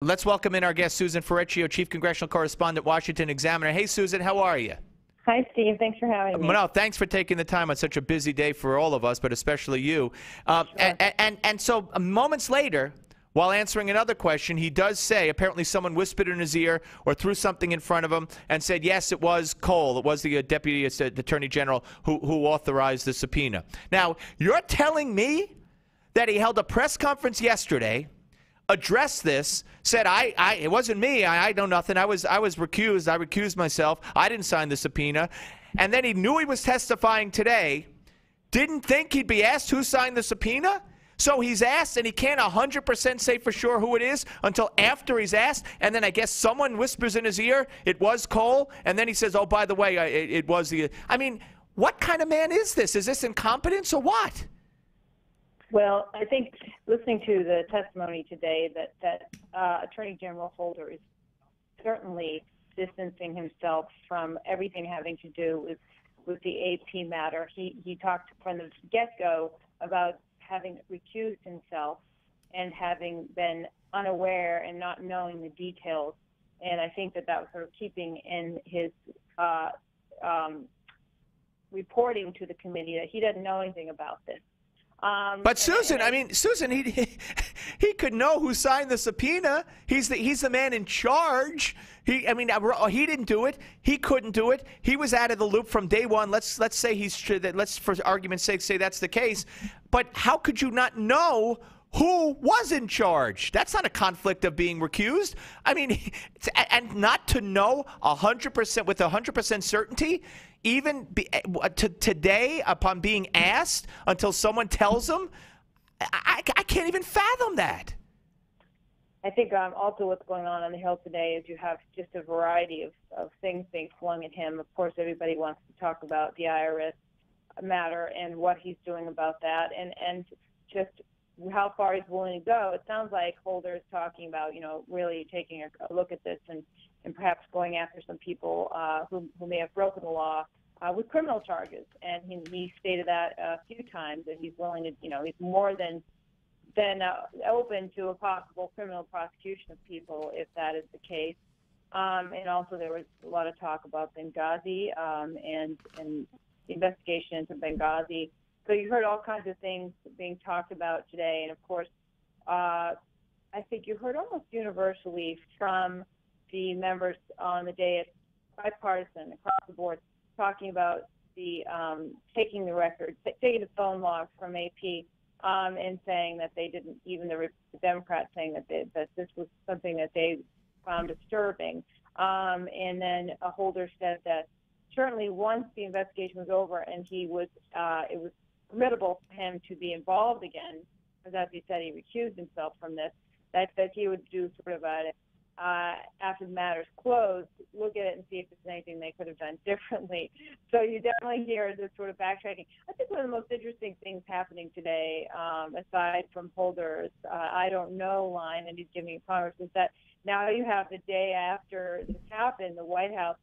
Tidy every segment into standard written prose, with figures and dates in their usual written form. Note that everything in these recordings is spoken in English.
Let's welcome in our guest, Susan Ferrechio, Chief Congressional Correspondent, Washington Examiner. Hey, Susan, how are you? Hi, Steve. Thanks for having me. No, thanks for taking the time on such a busy day for all of us, but especially you. Sure. And so moments later, while answering another question, he does say apparently someone whispered in his ear or threw something in front of him and said, yes, it was Cole. It was the Deputy Attorney General who authorized the subpoena. Now, you're telling me that he held a press conference yesterday, addressed this, said, it wasn't me. I know nothing. I was recused. I recused myself. I didn't sign the subpoena. And then he knew he was testifying today, didn't think he'd be asked who signed the subpoena. So he's asked, and he can't 100% say for sure who it is until after he's asked. And then I guess someone whispers in his ear, it was Cole. And then he says, oh, by the way, it was the. I mean, what kind of man is this? Is this incompetence or what? Well, I think listening to the testimony today that Attorney General Holder is certainly distancing himself from everything having to do with the AP matter. He talked from the get-go about having recused himself and having been unaware and not knowing the details. And I think that was sort of keeping in his reporting to the committee that he doesn't know anything about this. But Susan, Susan, he could know who signed the subpoena. He's the man in charge. He didn't do it. He couldn't do it. He was out of the loop from day one. Let's say let's for argument's sake say that's the case. But how could you not know who was in charge? That's not a conflict of being recused. I mean, and not to know 100% with 100% certainty. Even today, upon being asked, until someone tells him, I can't even fathom that. I think also what's going on the Hill today is you have just a variety of things being flung at him. Of course, everybody wants to talk about the IRS matter and what he's doing about that, and just how far he's willing to go. It sounds like Holder is talking about, really taking a look at this and perhaps going after some people who may have broken the law with criminal charges. And he stated that a few times, that he's willing to, he's more than open to a possible criminal prosecution of people if that is the case. And also there was a lot of talk about Benghazi and the investigation into Benghazi. So you heard all kinds of things being talked about today. And, of course, I think you heard almost universally from the members on the day, it's bipartisan across the board, talking about the taking the records, taking the phone logs from AP and saying that they didn't, even the Democrats saying that this was something that they found disturbing. And then a Holder said that certainly once the investigation was over and it was formidable for him to be involved again, because as he said, he recused himself from this, that he would do sort of after the matter's closed, look at it and see if there's anything they could have done differently. So you definitely hear this sort of backtracking. I think one of the most interesting things happening today, aside from Holder's I don't know line and he's giving in Congress, is that now you have the day after this happened, the White House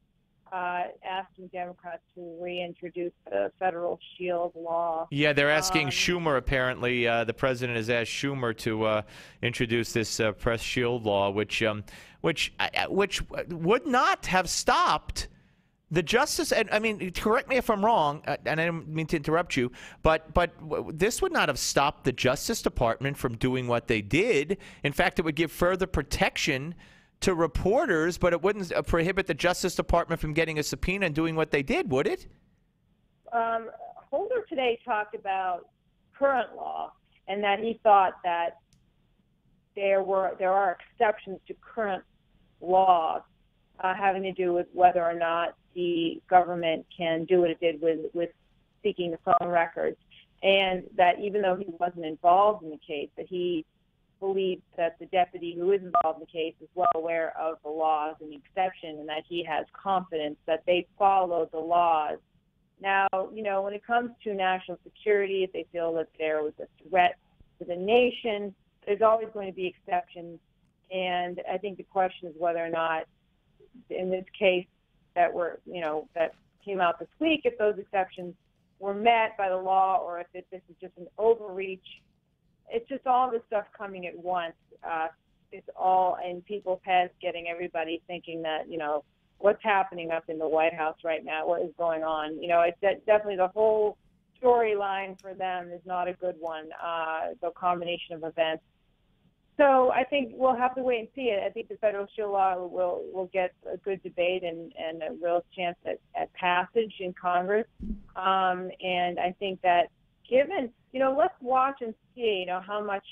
asking Democrats to reintroduce the federal shield law. Yeah, they're asking Schumer, apparently. The president has asked Schumer to introduce this press shield law, which would not have stopped the justice. And I mean, correct me if I'm wrong, and I didn't mean to interrupt you, but this would not have stopped the Justice Department from doing what they did. In fact, it would give further protection to reporters, but it wouldn't prohibit the Justice Department from getting a subpoena and doing what they did, would it? Holder today talked about current law and that he thought that there are exceptions to current laws having to do with whether or not the government can do what it did with seeking the phone records, and that even though he wasn't involved in the case, that he believes that the deputy who is involved in the case is well aware of the laws and the exception, and that he has confidence that they follow the laws. Now, when it comes to national security, if they feel that there was a threat to the nation, there's always going to be exceptions. And I think the question is whether or not, in this case that came out this week, if those exceptions were met by the law or if this is just an overreach. It's just all this stuff coming at once. it's all in people's heads, getting everybody thinking that, what's happening up in the White House right now, what is going on. It's definitely the whole storyline for them is not a good one, the combination of events. So I think we'll have to wait and see it. I think the federal shield law will get a good debate and a real chance at passage in Congress. And I think that given, let's watch and see, how much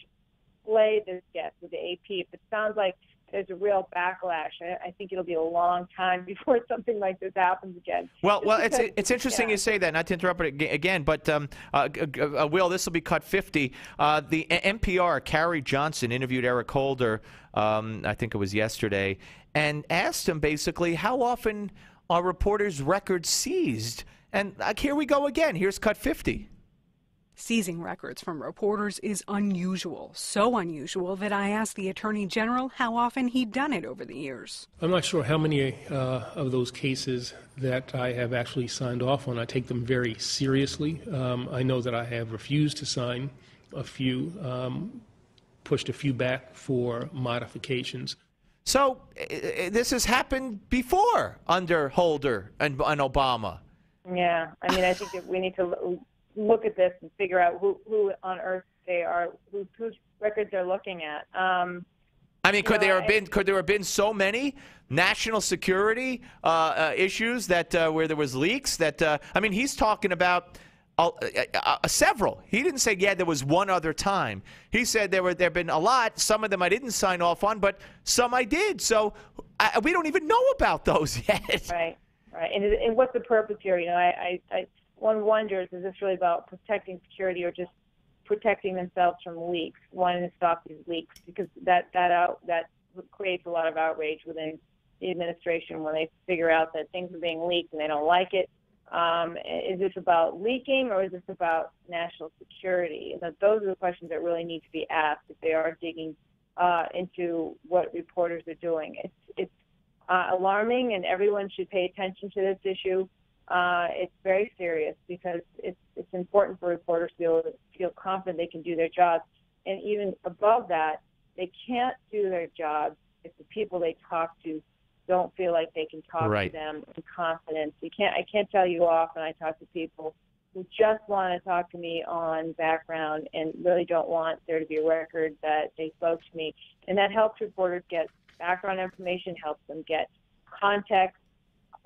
play this gets with the AP. If it sounds like there's a real backlash, I think it'll be a long time before something like this happens again. Well, it's interesting you say that. Not to interrupt it again, but Will, this will be cut 50. The NPR, Carrie Johnson, interviewed Eric Holder, I think it was yesterday, and asked him basically how often are reporters' records seized. And here we go again. Here's cut 50. Seizing records from reporters is unusual, so unusual that I asked the Attorney General how often he'd done it over the years. I'm not sure how many of those cases that I have actually signed off on. I take them very seriously. I know that I have refused to sign a few, pushed a few back for modifications. So this has happened before under Holder and Obama. Yeah, I think that we need to look at this and figure out who on earth they are, whose records they're looking at. Could there have been so many national security issues that where there was leaks that he's talking about several. He didn't say there was one other time. He said there've been a lot. Some of them I didn't sign off on, but some I did. So we don't even know about those yet. Right. And what's the purpose here? One wonders, is this really about protecting security or just protecting themselves from leaks, wanting to stop these leaks? Because that creates a lot of outrage within the administration when they figure out that things are being leaked and they don't like it. Is this about leaking or is this about national security? And those are the questions that really need to be asked if they are digging into what reporters are doing. It's alarming, and everyone should pay attention to this issue. It's very serious because it's important for reporters to feel confident they can do their jobs. And even above that, they can't do their jobs if the people they talk to don't feel like they can talk to them in confidence. I can't tell you often I talk to people who just want to talk to me on background and really don't want there to be a record that they spoke to me. And that helps reporters get background information, helps them get context.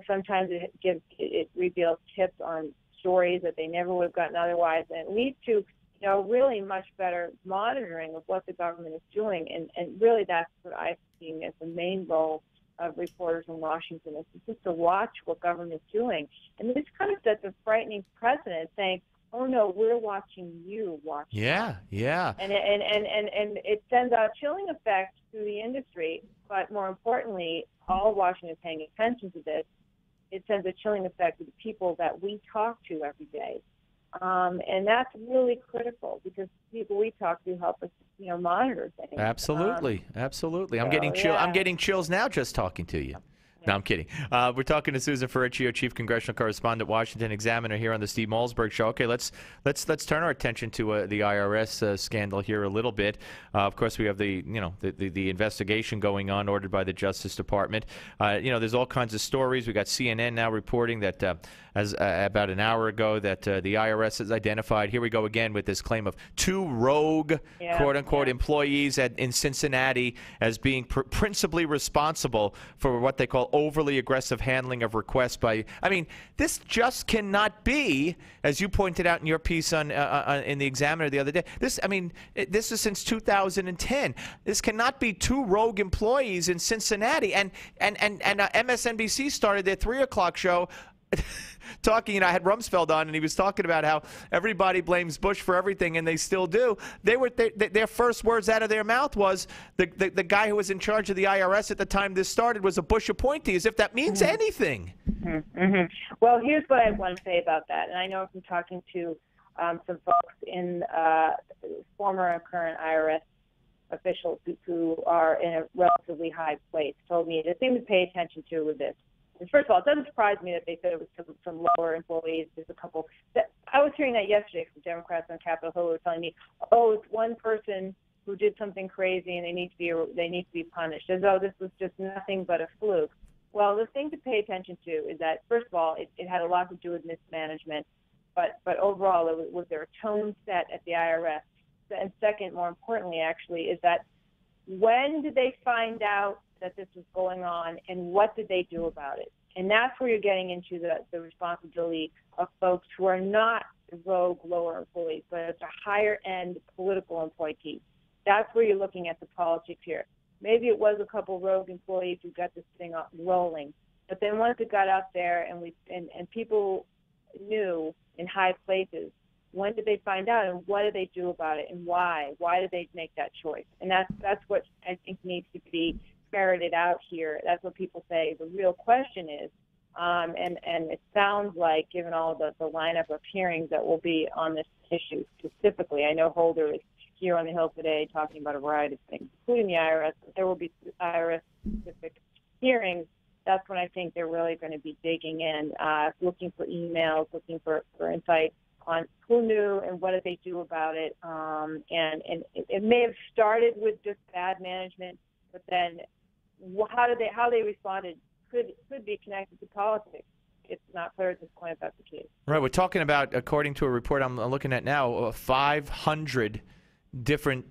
Sometimes it reveals tips on stories that they never would have gotten otherwise, and it leads to really much better monitoring of what the government is doing. And really that's what I've seen as the main role of reporters in Washington, is just to watch what government's doing. And this kind of sets a frightening precedent, saying, oh no, we're watching you watch. Yeah. And it sends out a chilling effect through the industry, but more importantly, all Washington is paying attention to this. It sends a chilling effect to the people that we talk to every day. And that's really critical because people we talk to help us, monitor things. Absolutely. I'm getting chills now just talking to you. No, I'm kidding. We're talking to Susan Ferrechio, Chief Congressional Correspondent, Washington Examiner, here on the Steve Malzberg Show. Okay, let's turn our attention to the IRS scandal here a little bit. Of course, we have the investigation going on, ordered by the Justice Department. There's all kinds of stories. We got CNN now reporting that as about an hour ago that the IRS has identified. Here we go again with this claim of two rogue, quote unquote, employees in Cincinnati as being principally responsible for what they call overly aggressive handling of requests by. This just cannot be, as you pointed out in your piece in the Examiner the other day. This is since 2010. This cannot be two rogue employees in Cincinnati. And MSNBC started their 3 o'clock show talking, I had Rumsfeld on, and he was talking about how everybody blames Bush for everything, and they still do. Their first words out of their mouth was the guy who was in charge of the IRS at the time this started was a Bush appointee, as if that means anything. Well, here's what I want to say about that, and I know from talking to some folks in former and current IRS officials who are in a relatively high place told me the thing to pay attention to with this. First of all, it doesn't surprise me that they said it was some lower employees. There's a couple. I was hearing that yesterday from Democrats on Capitol Hill who were telling me, oh, it's one person who did something crazy and they need to be punished, as though this was just nothing but a fluke. Well, the thing to pay attention to is that, first of all, it had a lot to do with mismanagement, but overall, was there a tone set at the IRS? And second, more importantly, actually, is that when did they find out that this was going on, and what did they do about it? And that's where you're getting into the responsibility of folks who are not rogue lower employees, but it's a higher-end political employee. That's where you're looking at the politics here. Maybe it was a couple rogue employees who got this thing rolling, but then once it got out there and people knew in high places, when did they find out, and what did they do about it, and why? Why did they make that choice? And that's what I think needs to be ferreted out here. That's what people say. The real question is, and it sounds like, given all the lineup of hearings that will be on this issue specifically, I know Holder is here on the Hill today talking about a variety of things, including the IRS. But there will be IRS-specific hearings. That's when I think they're really going to be digging in, looking for emails, looking for insight on who knew and what did they do about it. And it may have started with just bad management, but then how they responded could be connected to politics. It's not clear at this point if that's the case. Right. We're talking about, according to a report I'm looking at now, 500 different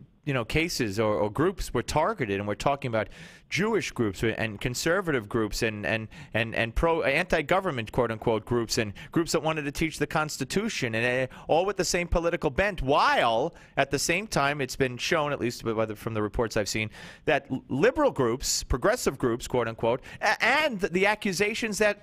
cases or groups were targeted, and we're talking about Jewish groups and conservative groups and anti-government quote-unquote groups and groups that wanted to teach the Constitution, and all with the same political bent, while at the same time it's been shown, at least from the reports I've seen, that liberal groups, progressive groups quote-unquote, and the accusations that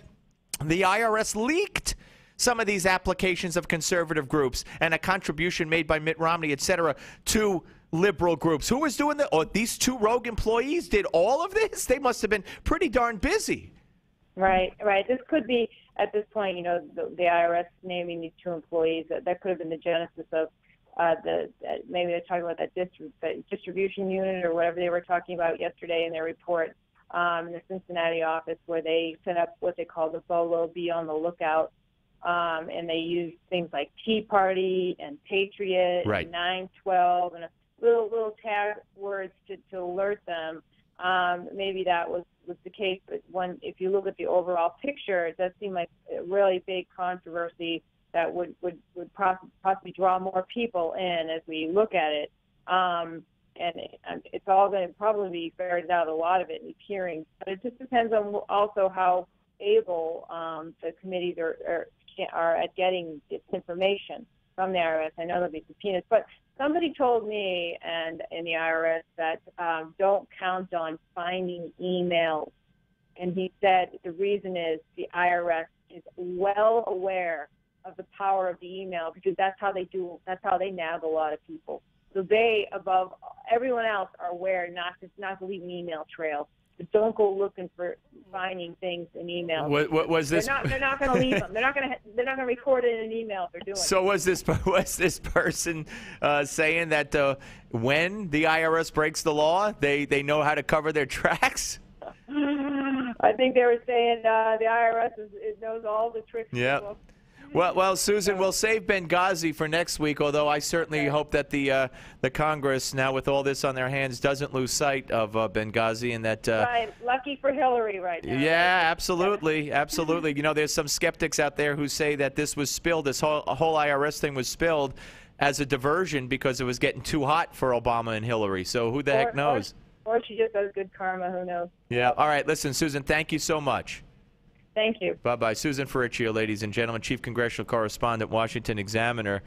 the IRS leaked some of these applications of conservative groups and a contribution made by Mitt Romney, et cetera, to liberal groups. Who was doing that? Oh, these two rogue employees did all of this? They must have been pretty darn busy. Right. This could be, at this point, the IRS naming these two employees. That could have been the genesis of maybe they're talking about that distribution unit or whatever they were talking about yesterday in their report in the Cincinnati office, where they set up what they call the BOLO, be on the lookout. And they use things like Tea Party and Patriot, right, and 912, and little tag words to alert them. Maybe that was the case, but if you look at the overall picture, it does seem like a really big controversy that would possibly draw more people in as we look at it. And it's all going to probably be ferreted out, a lot of it, in these hearings. But it just depends on also how able the committees are at getting this information from the IRS. I know there'll be subpoenas, but somebody told me and in the IRS that don't count on finding emails. And he said the reason is the IRS is well aware of the power of the email, because that's how they nab a lot of people. So they, above everyone else, are aware not to leave an email trail. But don't go looking for finding things in emails. What was this? They're not going to leave them. They're not going to record it in an email if they're doing it. So was this person saying that when the IRS breaks the law, they know how to cover their tracks? I think they were saying the IRS knows all the tricks. Yeah. Well, Susan, we'll save Benghazi for next week, although I certainly hope that the Congress, now with all this on their hands, doesn't lose sight of Benghazi, and that right. Lucky for Hillary right now. Yeah, absolutely. Absolutely. There's some skeptics out there who say that this was spilled, this whole IRS thing was spilled as a diversion because it was getting too hot for Obama and Hillary. So who the heck knows? Or she just has good karma. Who knows? Yeah. All right. Listen, Susan, thank you so much. Thank you. Bye-bye. Susan Ferrechio, ladies and gentlemen, Chief Congressional Correspondent, Washington Examiner.